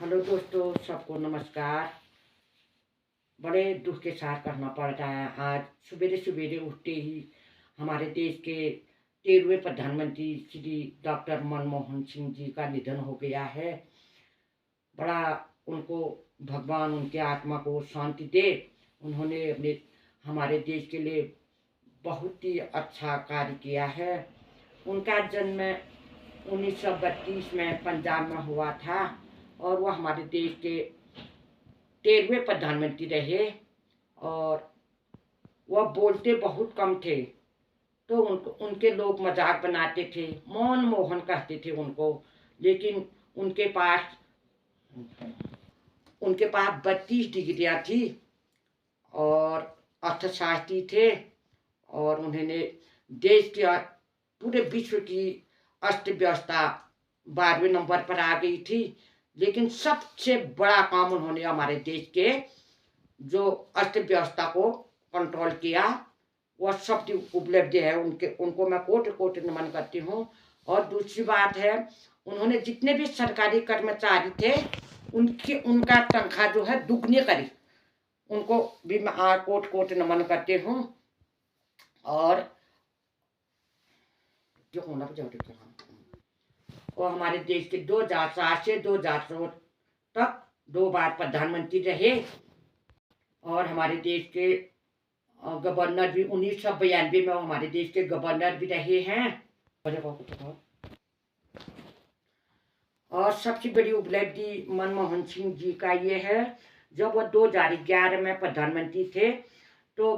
Hello दोस्तों, सबको नमस्कार। बड़े दुख के साथ कहना पड़ रहा है, आज सवेरे सवेरे उठते ही हमारे देश के 13वें प्रधानमंत्री श्री डॉक्टर मनमोहन सिंह जी का निधन हो गया है। बड़ा उनको भगवान उनके आत्मा को शांति दे। उन्होंने अपने हमारे देश के लिए बहुत ही अच्छा कार्य किया है। उनका जन्म 1932 में पंजाब में हुआ था और वह हमारे देश के 13वें प्रधानमंत्री रहे। और वह बोलते बहुत कम थे, तो उनके लोग मजाक बनाते थे, मनमोहन कहते थे उनको। लेकिन उनके पास उनके पास 32 डिग्रियाँ थी और अर्थशास्त्री थे। और उन्होंने देश की पूरे विश्व की अर्थव्यवस्था 12वें नंबर पर आ गई थी। लेकिन सबसे बड़ा काम उन्होंने हमारे देश के जो अर्थव्यवस्था को कंट्रोल किया, वह सबकी उपलब्धि है उनके। उनको मैं कोटि कोटि नमन करती हूँ। और दूसरी बात है, उन्होंने जितने भी सरकारी कर्मचारी थे उनका तनख्वाह जो है दुगनी करी। उनको भी मैं कोटि कोटि नमन करती हूँ। और जो होना वो हमारे देश के 2007 से 2014 तक 2 बार प्रधानमंत्री रहे। और हमारे देश के गवर्नर भी 1992 में हमारे देश के गवर्नर भी रहे हैं। और सबसे बड़ी उपलब्धि मनमोहन सिंह जी का ये है, जब वो 2011 में प्रधानमंत्री थे तो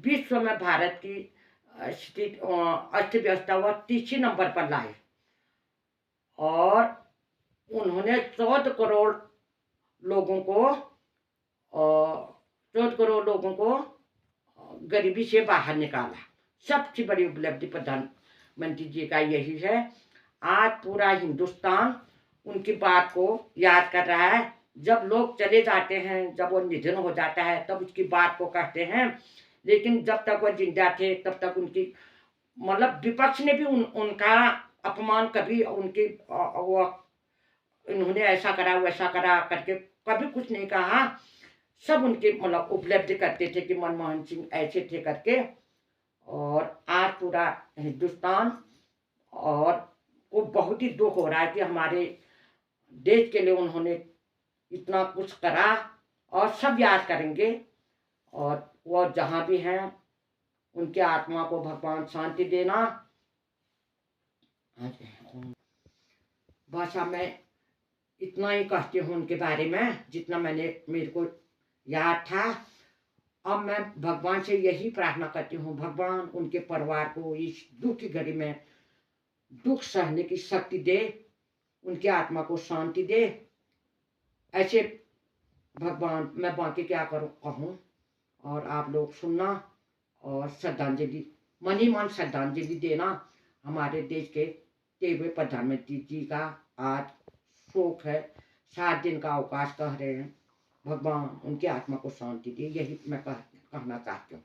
विश्व में भारत की स्थिति अर्थव्यवस्था वह 3 नंबर पर लाए। और उन्होंने 14 करोड़ लोगों को गरीबी से बाहर निकाला। सबसे बड़ी उपलब्धि प्रधानमंत्री जी का यही है। आज पूरा हिंदुस्तान उनकी बात को याद कर रहा है। जब लोग चले जाते हैं, जब वो निधन हो जाता है, तब उसकी बात को कहते हैं। लेकिन जब तक वो जिंदा थे तब तक उनकी मतलब विपक्ष ने भी उनका अपमान कभी उनकी वो इन्होंने ऐसा करा वैसा करा करके कभी कुछ नहीं कहा। सब उनके मतलब उपलब्धि करते थे कि मनमोहन सिंह ऐसे थे करके। और आज पूरा हिंदुस्तान और को बहुत ही दुख हो रहा है कि हमारे देश के लिए उन्होंने इतना कुछ करा। और सब याद करेंगे। और वो जहाँ भी हैं उनके आत्मा को भगवान शांति देना। भाषा में इतना ही कहती हूँ उनके बारे में जितना मेरे को याद था। अब मैं भगवान से यही प्रार्थना करती हूँ, भगवान उनके परिवार को इस दुख की घड़ी में दुख सहने की शक्ति दे, उनकी आत्मा को शांति दे। ऐसे भगवान, मैं बाकी क्या कहूँ। और आप लोग सुनना और श्रद्धांजलि, मन ही मन श्रद्धांजलि देना। हमारे देश के 13वें प्रधानमंत्री जी का आज शोक है, 7 दिन का अवकाश कह रहे हैं। भगवान उनकी आत्मा को शांति दे, यही मैं कहना चाहती हूँ।